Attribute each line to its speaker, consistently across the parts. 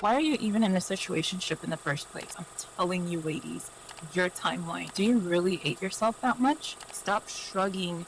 Speaker 1: Why are you even in a situationship in the first place? I'm telling you, ladies, your timeline. Do you really hate yourself that much? Stop shrugging.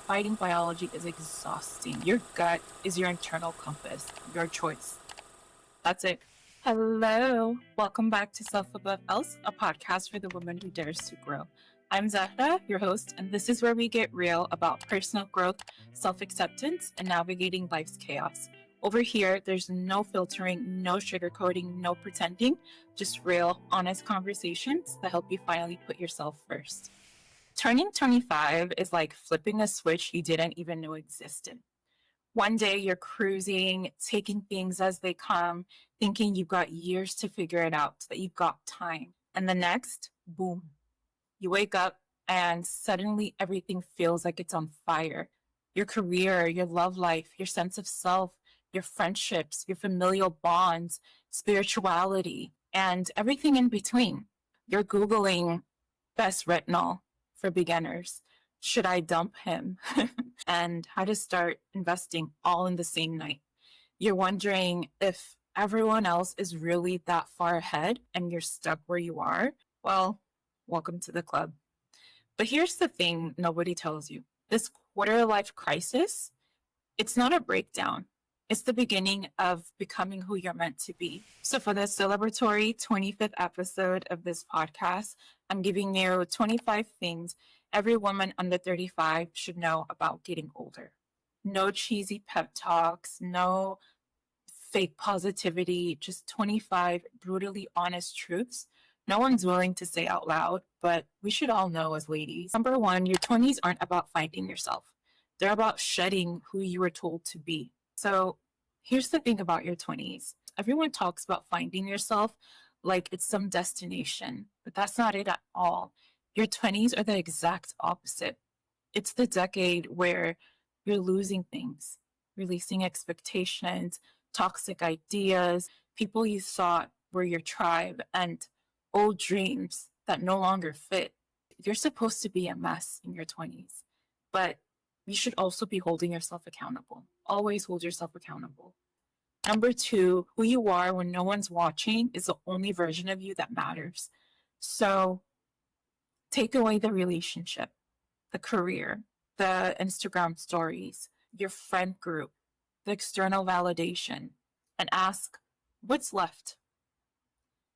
Speaker 1: Fighting biology is exhausting. Your gut is your internal compass. Your choice. That's it. Hello. Welcome back to Self Above Else, a podcast for the woman who dares to grow. I'm Zahra, your host, and this is where we get real about personal growth, self acceptance, and navigating life's chaos. Over here, there's no filtering, no sugarcoating, no pretending, just real, honest conversations that help you finally put yourself first. Turning 25 is like flipping a switch you didn't even know existed. One day you're cruising, taking things as they come, thinking you've got years to figure it out, that you've got time. And the next, boom, you wake up and suddenly everything feels like it's on fire. Your career, your love life, your sense of self, your friendships, your familial bonds, spirituality, and everything in between. You're Googling best retinol for beginners. Should I dump him? And how to start investing all in the same night. You're wondering if everyone else is really that far ahead and you're stuck where you are. Well, welcome to the club. But here's the thing nobody tells you. This quarter life crisis, it's not a breakdown. It's the beginning of becoming who you're meant to be. So for the celebratory 25th episode of this podcast, I'm giving you 25 things every woman under 35 should know about getting older. No cheesy pep talks, no fake positivity, just 25 brutally honest truths no one's willing to say out loud, but we should all know as ladies. Number one, your 20s aren't about finding yourself. They're about shedding who you were told to be. So here's the thing about your 20s. Everyone talks about finding yourself like it's some destination, but that's not it at all. Your 20s are the exact opposite. It's the decade where you're losing things, releasing expectations, toxic ideas, people you thought were your tribe, and old dreams that no longer fit. You're supposed to be a mess in your 20s, but you should also be holding yourself accountable. Always hold yourself accountable. Number two, who you are when no one's watching is the only version of you that matters. So take away the relationship, the career, the Instagram stories, your friend group, the external validation, and ask, what's left?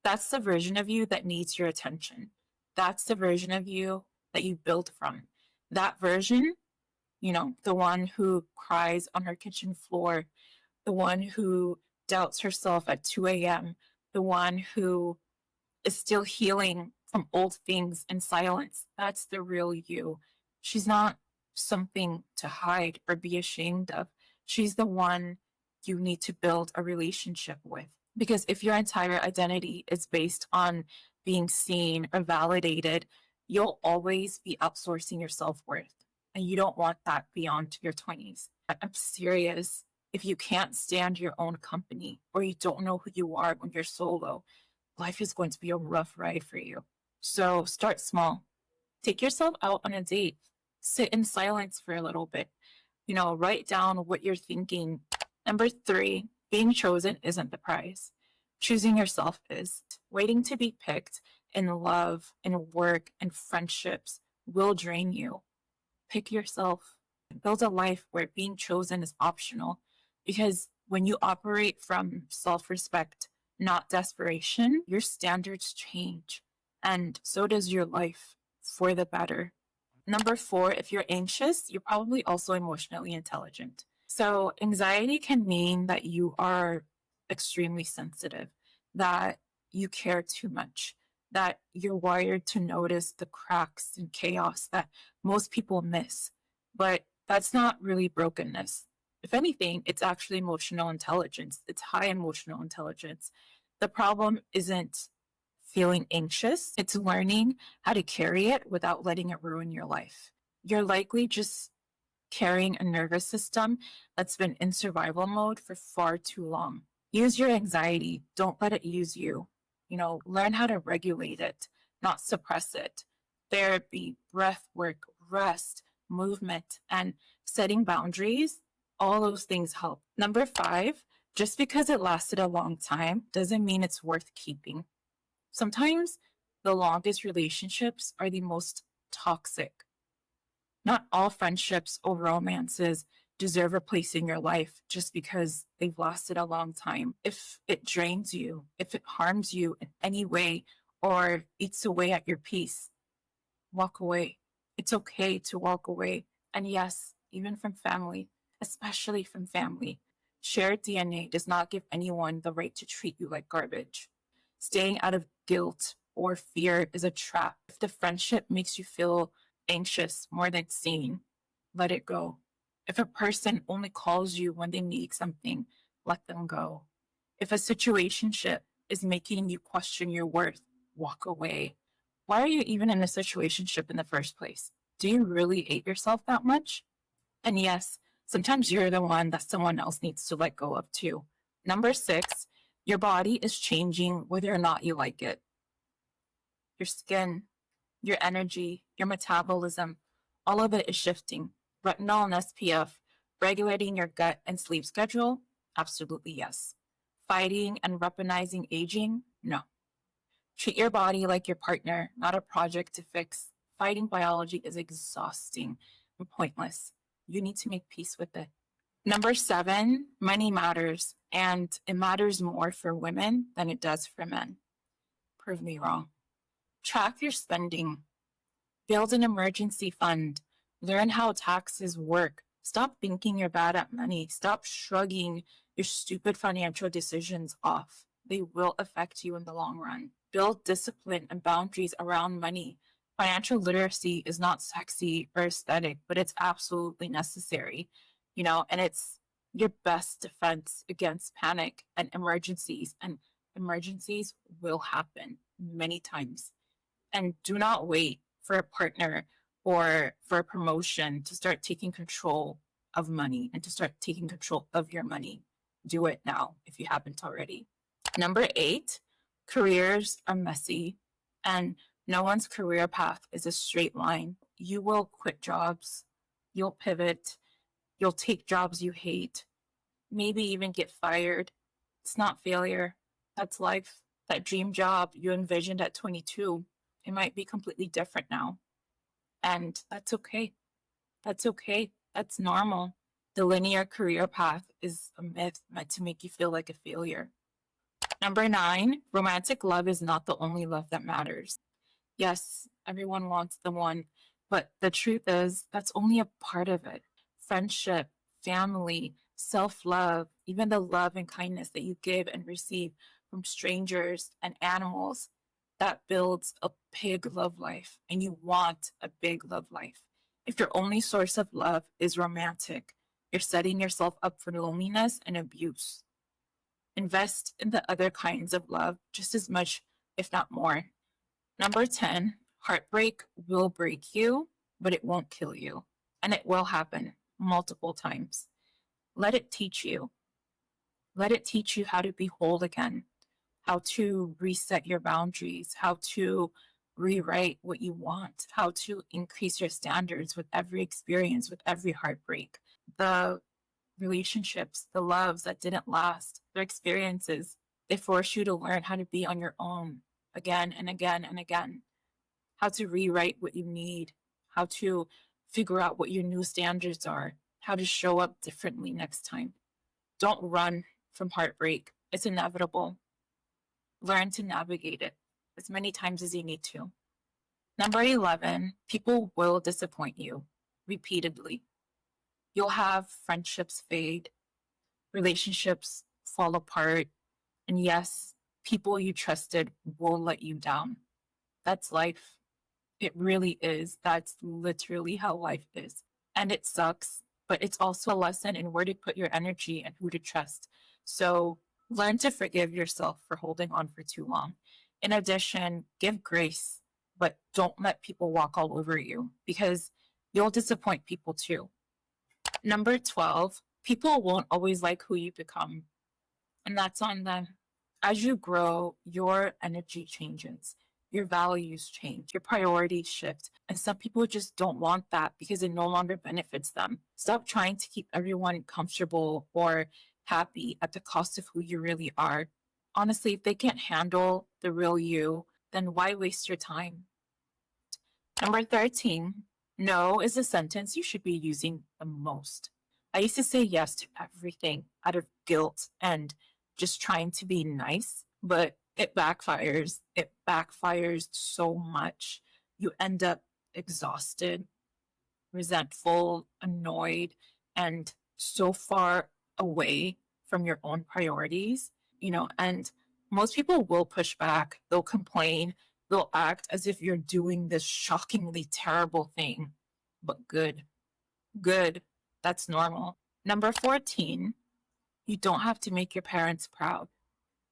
Speaker 1: That's the version of you that needs your attention. That's the version of you that you build from. That version, the one who cries on her kitchen floor, the one who doubts herself at 2 a.m., the one who is still healing from old things in silence. That's the real you. She's not something to hide or be ashamed of. She's the one you need to build a relationship with. Because if your entire identity is based on being seen or validated, you'll always be outsourcing your self-worth. And you don't want that beyond your 20s. I'm serious. If you can't stand your own company or you don't know who you are when you're solo, life is going to be a rough ride for you. So start small. Take yourself out on a date. Sit in silence for a little bit. Write down what you're thinking. Number three, being chosen isn't the prize. Choosing yourself is. Waiting to be picked in love, in work, and friendships will drain you. Pick yourself. Build a life where being chosen is optional. Because when you operate from self-respect, not desperation, your standards change. And so does your life for the better. Number four, if you're anxious, you're probably also emotionally intelligent. So anxiety can mean that you are extremely sensitive, that you care too much, that you're wired to notice the cracks and chaos that most people miss. But that's not really brokenness. If anything, it's actually emotional intelligence. It's high emotional intelligence. The problem isn't feeling anxious. It's learning how to carry it without letting it ruin your life. You're likely just carrying a nervous system that's been in survival mode for far too long. Use your anxiety. Don't let it use you. Learn how to regulate it, not suppress it. Therapy, breath work, rest, movement, and setting boundaries, all those things help. Number five, Just because it lasted a long time doesn't mean it's worth keeping. Sometimes the longest relationships are the most toxic. Not all friendships or romances deserve a place in your life just because they've lasted a long time. If it drains you, if it harms you in any way, or eats away at your peace, walk away. It's okay to walk away. And yes, even from family, especially from family. Shared DNA does not give anyone the right to treat you like garbage. Staying out of guilt or fear is a trap. If the friendship makes you feel anxious more than seen, let it go. If a person only calls you when they need something, let them go. If a situationship is making you question your worth, walk away. Why are you even in a situationship in the first place? Do you really hate yourself that much? And yes, sometimes you're the one that someone else needs to let go of too. Number 6, your body is changing whether or not you like it. Your skin, your energy, your metabolism, all of it is shifting. Retinol and SPF, regulating your gut and sleep schedule? Absolutely yes. Fighting and weaponizing aging? No. Treat your body like your partner, not a project to fix. Fighting biology is exhausting and pointless. You need to make peace with it. Number 7, money matters, and it matters more for women than it does for men. Prove me wrong. Track your spending. Build an emergency fund. Learn how taxes work. Stop thinking you're bad at money. Stop shrugging your stupid financial decisions off. They will affect you in the long run. Build discipline and boundaries around money. Financial literacy is not sexy or aesthetic, but it's absolutely necessary, and it's your best defense against panic and emergencies. And emergencies will happen many times. And do not wait for a partner or for a promotion to start taking control of money and to start taking control of your money. Do it now if you haven't already. Number 8, careers are messy and no one's career path is a straight line. You will quit jobs, you'll pivot, you'll take jobs you hate, maybe even get fired. It's not failure, that's life. That dream job you envisioned at 22, it might be completely different now. And that's okay. That's okay. That's normal. The linear career path is a myth meant to make you feel like a failure. Number 9, romantic love is not the only love that matters. Yes, everyone wants the one, but the truth is that's only a part of it. Friendship, family, self-love, even the love and kindness that you give and receive from strangers and animals, that builds a big love life, and you want a big love life. If your only source of love is romantic, you're setting yourself up for loneliness and abuse. Invest in the other kinds of love just as much, if not more. Number 10, heartbreak will break you, but it won't kill you. And it will happen multiple times. Let it teach you. Let it teach you how to be whole again, how to reset your boundaries, how to rewrite what you want, how to increase your standards with every experience, with every heartbreak. The relationships, the loves that didn't last, their experiences, they force you to learn how to be on your own again and again and again, how to rewrite what you need, how to figure out what your new standards are, how to show up differently next time. Don't run from heartbreak. It's inevitable. Learn to navigate it as many times as you need to. Number 11, people will disappoint you repeatedly. You'll have friendships fade, relationships fall apart, and yes, people you trusted will let you down. That's life. It really is. That's literally how life is. And it sucks, but it's also a lesson in where to put your energy and who to trust. So learn to forgive yourself for holding on for too long. In addition, give grace, but don't let people walk all over you because you'll disappoint people too. Number 12, people won't always like who you become, and that's on them. As you grow, your energy changes, your values change, your priorities shift, and some people just don't want that because it no longer benefits them. Stop trying to keep everyone comfortable or happy at the cost of who you really are. Honestly, if they can't handle the real you, then why waste your time? Number 13, no is a sentence you should be using the most. I used to say yes to everything out of guilt and just trying to be nice, but it backfires. It backfires so much. You end up exhausted, resentful, annoyed, and so far away from your own priorities, and most people will push back, they'll complain, they'll act as if you're doing this shockingly terrible thing. But good, that's normal. Number 14, you don't have to make your parents proud.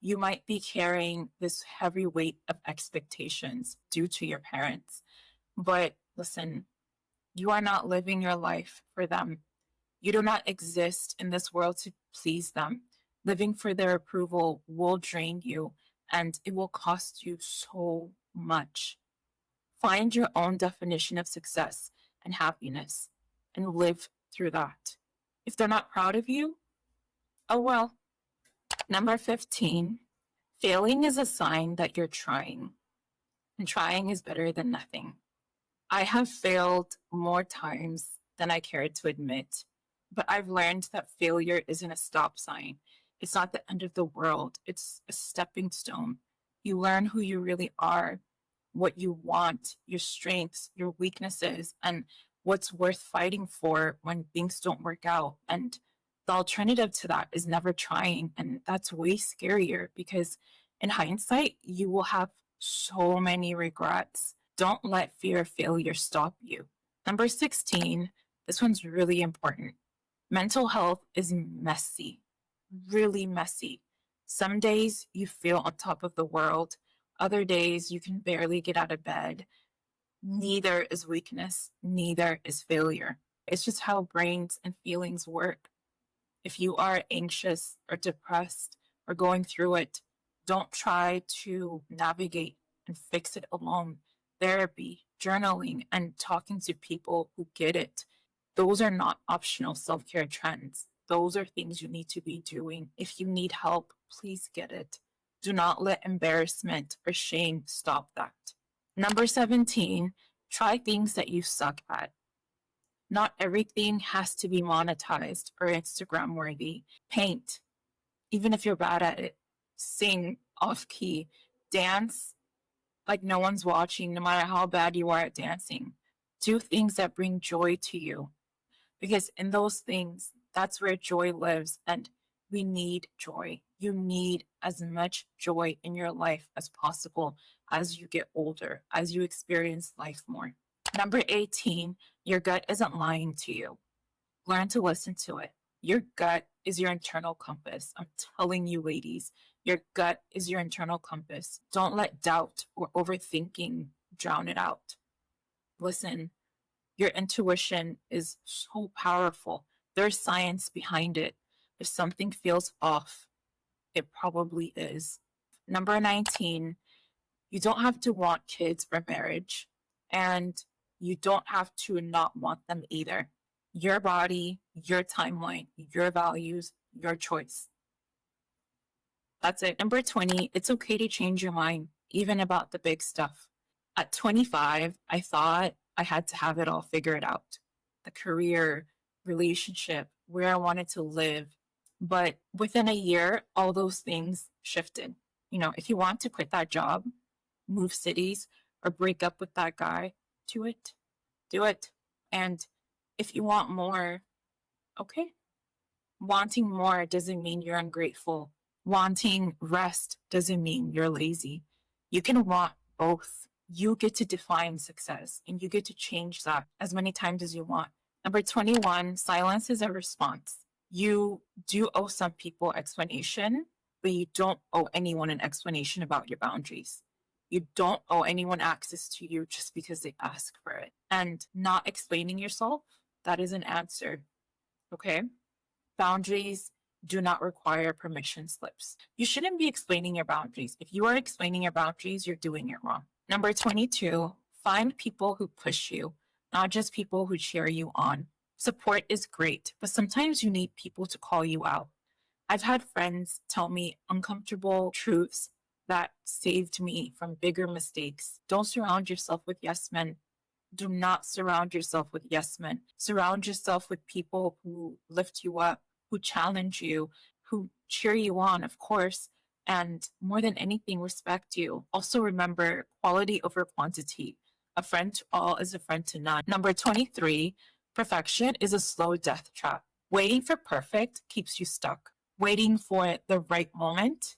Speaker 1: You might be carrying this heavy weight of expectations due to your parents. But listen, you are not living your life for them. You do not exist in this world to please them. Living for their approval will drain you and it will cost you so much. Find your own definition of success and happiness and live through that. If they're not proud of you, oh well. Number 15, failing is a sign that you're trying, and trying is better than nothing. I have failed more times than I care to admit, but I've learned that failure isn't a stop sign. It's not the end of the world. It's a stepping stone. You learn who you really are, what you want, your strengths, your weaknesses, and what's worth fighting for when things don't work out. And the alternative to that is never trying. And that's way scarier because in hindsight, you will have so many regrets. Don't let fear of failure stop you. Number 16, this one's really important. Mental health is messy, really messy. Some days you feel on top of the world. Other days you can barely get out of bed. Neither is weakness, neither is failure. It's just how brains and feelings work. If you are anxious or depressed or going through it, don't try to navigate and fix it alone. Therapy, journaling, and talking to people who get it, those are not optional self-care trends. Those are things you need to be doing. If you need help, please get it. Do not let embarrassment or shame stop that. Number 17, try things that you suck at. Not everything has to be monetized or Instagram worthy. Paint, even if you're bad at it. Sing off key. Dance like no one's watching, no matter how bad you are at dancing. Do things that bring joy to you. Because in those things, that's where joy lives. And we need joy. You need as much joy in your life as possible as you get older, as you experience life more. Number 18, your gut isn't lying to you. Learn to listen to it. Your gut is your internal compass. I'm telling you, ladies, your gut is your internal compass. Don't let doubt or overthinking drown it out. Listen, your intuition is so powerful. There's science behind it. If something feels off, it probably is. Number 19, you don't have to want kids or marriage, and you don't have to not want them either. Your body, your timeline, your values, your choice. That's it. Number 20, it's okay to change your mind, even about the big stuff. At 25, I thought I had to have it all figured out. The career, relationship, where I wanted to live. But within a year, all those things shifted. If you want to quit that job, move cities, or break up with that guy, do it. Do it. And if you want more, okay. Wanting more doesn't mean you're ungrateful. Wanting rest doesn't mean you're lazy. You can want both. You get to define success and you get to change that as many times as you want. Number 21, silence is a response. You do owe some people explanation, but you don't owe anyone an explanation about your boundaries. You don't owe anyone access to you just because they ask for it. And not explaining yourself, that is an answer. Okay? Boundaries do not require permission slips. You shouldn't be explaining your boundaries. If you are explaining your boundaries, you're doing it wrong. Number 22, find people who push you, not just people who cheer you on. Support is great, but sometimes you need people to call you out. I've had friends tell me uncomfortable truths that saved me from bigger mistakes. Don't surround yourself with yes men. Do not surround yourself with yes men. Surround yourself with people who lift you up, who challenge you, who cheer you on, of course, and more than anything, respect you. Also remember quality over quantity. A friend to all is a friend to none. Number 23, perfection is a slow death trap. Waiting for perfect keeps you stuck. Waiting for the right moment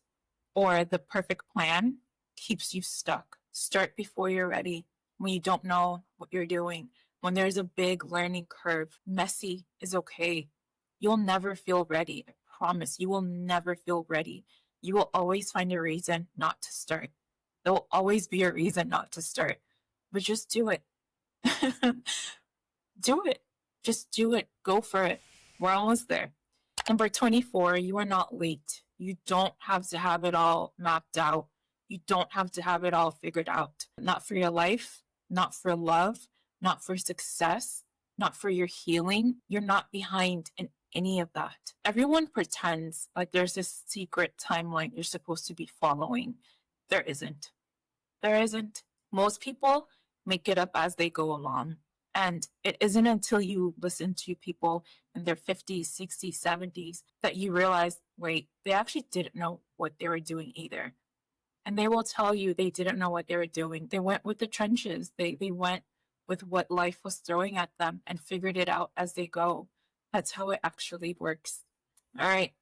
Speaker 1: or the perfect plan keeps you stuck. Start before you're ready, when you don't know what you're doing, when there's a big learning curve. Messy is okay. You'll never feel ready. I promise you will never feel ready. You will always find a reason not to start. There will always be a reason not to start, but just do it. Do it. Just do it. Go for it. We're almost there. Number 24, you are not late. You don't have to have it all mapped out. You don't have to have it all figured out. Not for your life, not for love, not for success, not for your healing. You're not behind in any of that. Everyone pretends like there's this secret timeline you're supposed to be following. There isn't. There isn't. Most people make it up as they go along. And it isn't until you listen to people in their 50s, 60s, 70s that you realize, wait, they actually didn't know what they were doing either. And they will tell you they didn't know what they were doing. They went with the trenches. They went with what life was throwing at them and figured it out as they go. That's how it actually works. All right.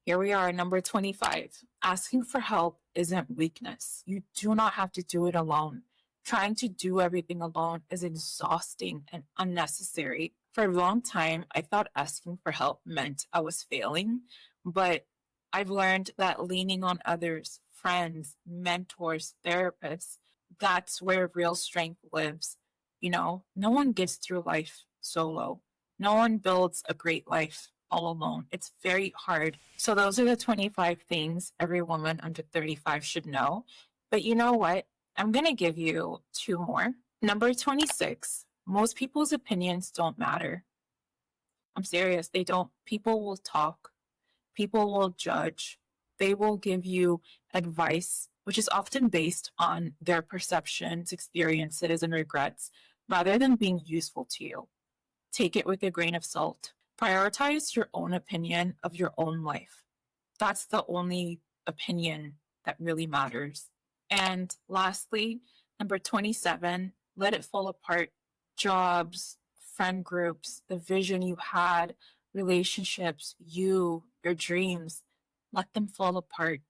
Speaker 1: Here we are, number 25. Asking for help isn't weakness. You do not have to do it alone. Trying to do everything alone is exhausting and unnecessary. For a long time, I thought asking for help meant I was failing, but I've learned that leaning on others, friends, mentors, therapists, that's where real strength lives. You know, no one gets through life solo. No one builds a great life all alone. It's very hard. So those are the 25 things every woman under 35 should know. But you know what? I'm going to give you two more. Number 26, most people's opinions don't matter. I'm serious, they don't. People will talk, people will judge, they will give you advice, which is often based on their perceptions, experiences, and regrets, rather than being useful to you. Take it with a grain of salt. Prioritize your own opinion of your own life. That's the only opinion that really matters. And lastly, number 27, let it fall apart. Jobs, friend groups, the vision you had, relationships, your dreams, let them fall apart.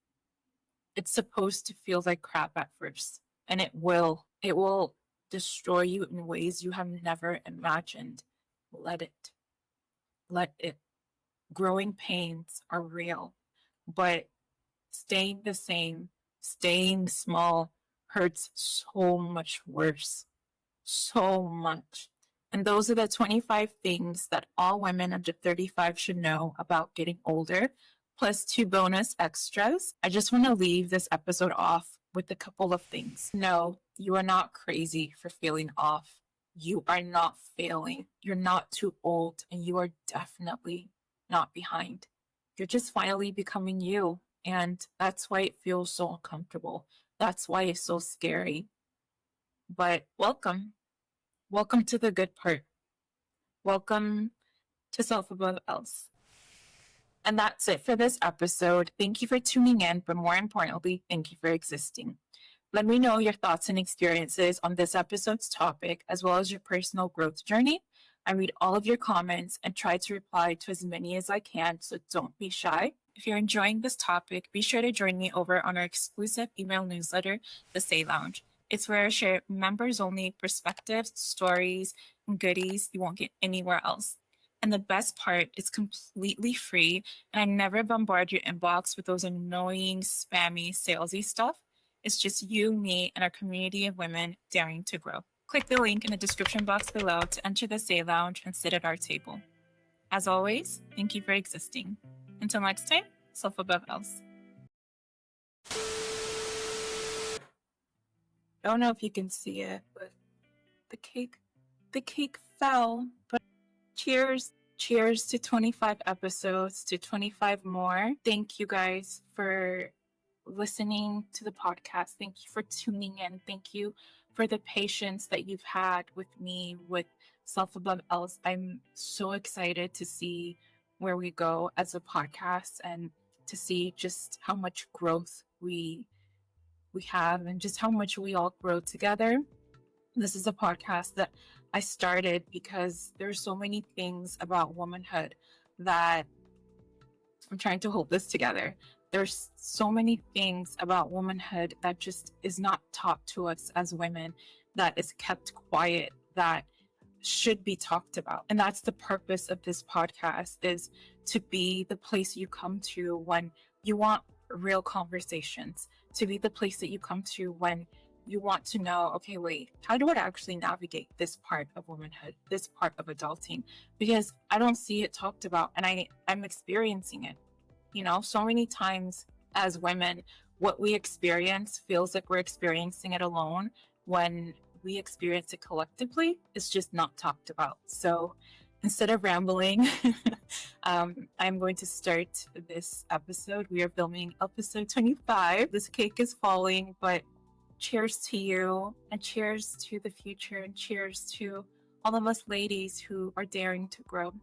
Speaker 1: It's supposed to feel like crap at first, and it will. It will destroy you in ways you have never imagined. Let it. Let it. Growing pains are real, but staying the same, staying small hurts so much worse. So much. And those are the 25 things that all women under 35 should know about getting older, plus two bonus extras. I just want to leave this episode off with a couple of things. No, you are not crazy for feeling off. You are not failing. You're not too old, and you are definitely not behind. You're just finally becoming you. And that's why it feels so uncomfortable. That's why it's so scary. But welcome. Welcome to the good part. Welcome to Self Above Else. And that's it for this episode. Thank you for tuning in, but more importantly, thank you for existing. Let me know your thoughts and experiences on this episode's topic, as well as your personal growth journey. I read all of your comments and try to reply to as many as I can, so don't be shy. If you're enjoying this topic, be sure to join me over on our exclusive email newsletter, The Say Lounge. It's where I share members-only perspectives, stories, and goodies you won't get anywhere else. And the best part, it's completely free, and I never bombard your inbox with those annoying, spammy, salesy stuff. It's just you, me, and our community of women daring to grow. Click the link in the description box below to enter the Say Lounge and sit at our table. As always, thank you for existing. Until next time, Self Above Else. I don't know if you can see it, but the cake fell. But cheers. Cheers to 25 episodes, to 25 more. Thank you guys for listening to the podcast. Thank you for tuning in. Thank you for the patience that you've had with me with Self Above Else. I'm so excited to see where we go as a podcast and to see just how much growth we have and just how much we all grow together. This is a podcast that I started because there's so many things about womanhood that I'm trying to hold this together. There's so many things about womanhood that just is not taught to us as women, that is kept quiet, that should be talked about. And that's the purpose of this podcast, is to be the place you come to when you want real conversations, to be the place that you come to when you want to know, okay, wait, how do I actually navigate this part of womanhood, this part of adulting? Because I don't see it talked about, and I'm experiencing it. You know, so many times as women, what we experience feels like we're experiencing it alone, when we experience it collectively. It's just not talked about. So instead of rambling, I'm going to start this episode. We are filming episode 25. This cake is falling, but cheers to you, and cheers to the future, and cheers to all of us ladies who are daring to grow.